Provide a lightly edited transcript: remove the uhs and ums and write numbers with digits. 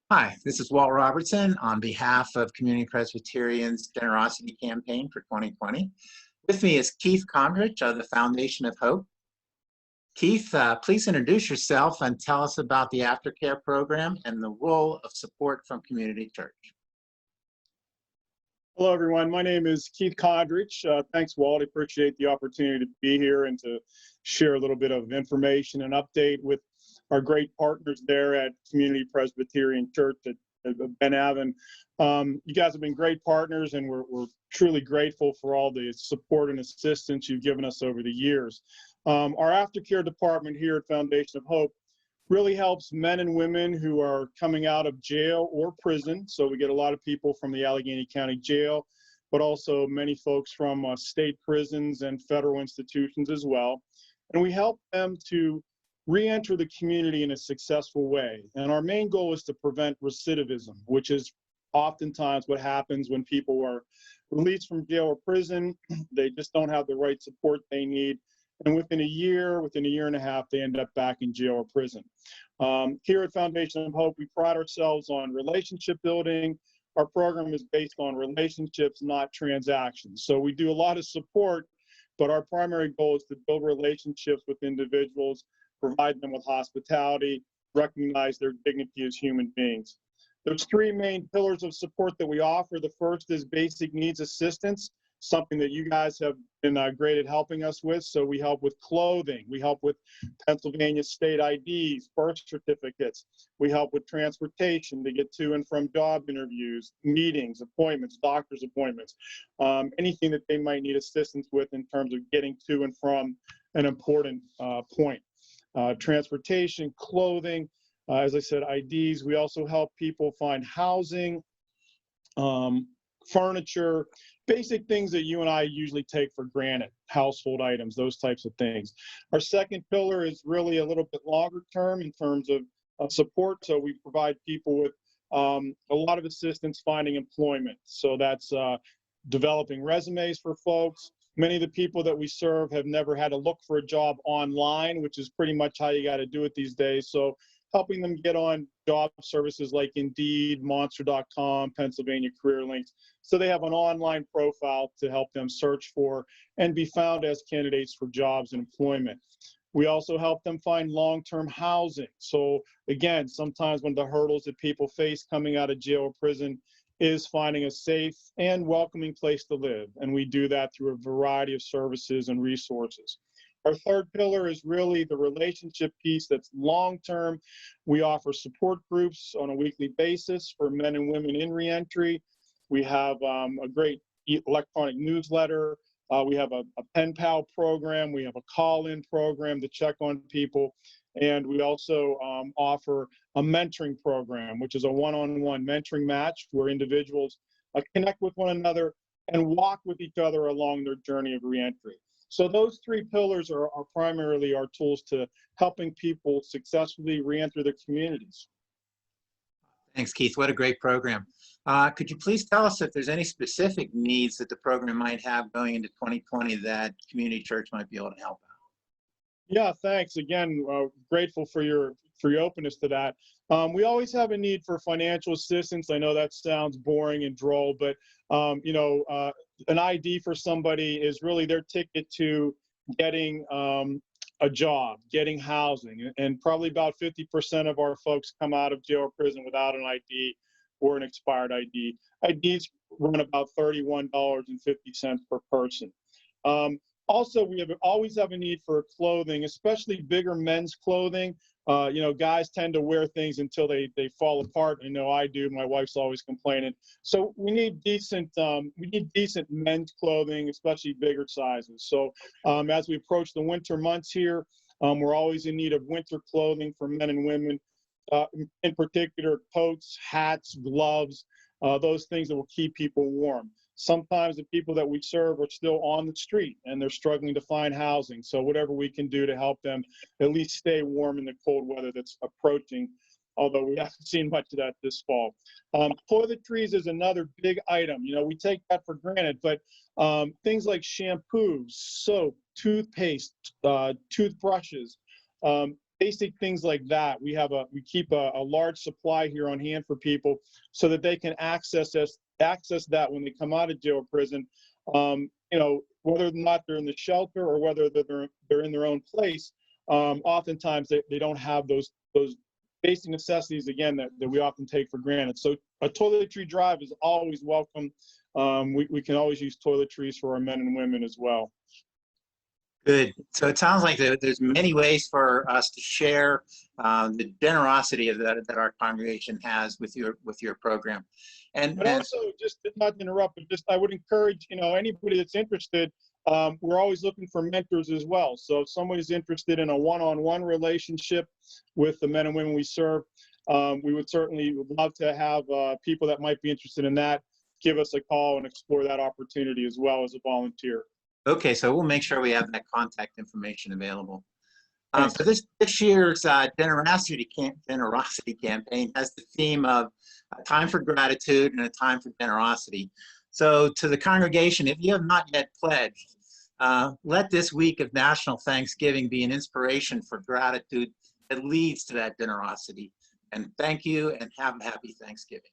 Hi, this is Walt Robertson on behalf of Community Presbyterian's Generosity Campaign for 2020. With me is Keith Condrich of the Foundation of Hope. Keith, please introduce yourself and tell us about the Aftercare program and the role of support from Community Church. Hello, everyone. My name is Keith Condrich. Thanks, Walt. I appreciate the opportunity to be here and to share a little bit of information and update with our great partners there at Community Presbyterian Church at Ben Avon. You guys have been great partners, and we're truly grateful for all the support and assistance you've given us over the years. Our Aftercare Department here at Foundation of Hope really helps men and women who are coming out of jail or prison. So we get a lot of people from the Allegheny County Jail, but also many folks from state prisons and federal institutions as well. And we help them to re-enter the community in a successful way. And our main goal is to prevent recidivism, which is oftentimes what happens when people are released from jail or prison. They just don't have the right support they need. And within a year and a half, they end up back in jail or prison. Here at Foundation of Hope, we pride ourselves on relationship building. Our program is based on relationships, not transactions. So we do a lot of support, but our primary goal is to build relationships with individuals, provide them with hospitality, recognize their dignity as human beings. There's three main pillars of support that we offer. The first is basic needs assistance, something that you guys have been great at helping us with. So we help with clothing, we help with Pennsylvania state IDs, birth certificates, we help with transportation to get to and from job interviews, meetings, appointments, doctor's appointments, anything that they might need assistance with in terms of getting to and from an important point. Transportation, clothing, as I said, IDs. We also help people find housing, furniture, basic things that you and I usually take for granted, household items, those types of things. Our second pillar is really a little bit longer term in terms of support. So we provide people with a lot of assistance finding employment. So that's developing resumes for folks. Many of the people that we serve have never had to look for a job online, which is pretty much how you got to do it these days. So helping them get on job services like Indeed, Monster.com, Pennsylvania Career Links, so they have an online profile to help them search for and be found as candidates for jobs and employment. We also help them find long-term housing. So again, sometimes one of the hurdles that people face coming out of jail or prison is finding a safe and welcoming place to live. And we do that through a variety of services and resources. Our third pillar is really the relationship piece that's long-term. We offer support groups on a weekly basis for men and women in reentry. We have a great electronic newsletter. We have a pen pal program. We have a call-in program to check on people. And we also offer a mentoring program, which is a one-on-one mentoring match where individuals connect with one another and walk with each other along their journey of reentry. So those three pillars are primarily our tools to helping people successfully reenter their communities. Thanks, Keith. What a great program. Could you please tell us if there's any specific needs that the program might have going into 2020 that Community Church might be able to help out? Yeah, thanks. Again, grateful for your openness to that. We always have a need for financial assistance. I know that sounds boring and droll, but an ID for somebody is really their ticket to getting a job, getting housing, and probably about 50% of our folks come out of jail or prison without an ID or an expired ID. IDs run about $31.50 per person. Also, we always have a need for clothing, especially bigger men's clothing. Guys tend to wear things until they fall apart. I know I do. My wife's always complaining. So we need decent men's clothing, especially bigger sizes. So as we approach the winter months here, we're always in need of winter clothing for men and women. In particular, coats, hats, gloves, those things that will keep people warm. Sometimes the people that we serve are still on the street and they're struggling to find housing. So whatever we can do to help them at least stay warm in the cold weather that's approaching, although we haven't seen much of that this fall. Toiletries is another big item. We take that for granted, but things like shampoos, soap, toothpaste, toothbrushes, basic things like that. We keep a large supply here on hand for people so that they can access that when they come out of jail or prison. Whether or not they're in the shelter or whether they're in their own place, oftentimes they don't have those basic necessities, again, that we often take for granted. So a toiletry drive is always welcome. We can always use toiletries for our men and women as well. Good. So it sounds like there's many ways for us to share the generosity that our congregation has with your program. But also, just not to interrupt, but just I would encourage anybody that's interested. We're always looking for mentors as well. So if somebody's interested in a one-on-one relationship with the men and women we serve, we would love to have people that might be interested in that give us a call and explore that opportunity as well as a volunteer. Okay, so we'll make sure we have that contact information available. Thanks. So this year's generosity campaign has the theme of a time for gratitude and a time for generosity. So to the congregation, if you have not yet pledged, let this week of National Thanksgiving be an inspiration for gratitude that leads to that generosity. And thank you, and have a happy Thanksgiving.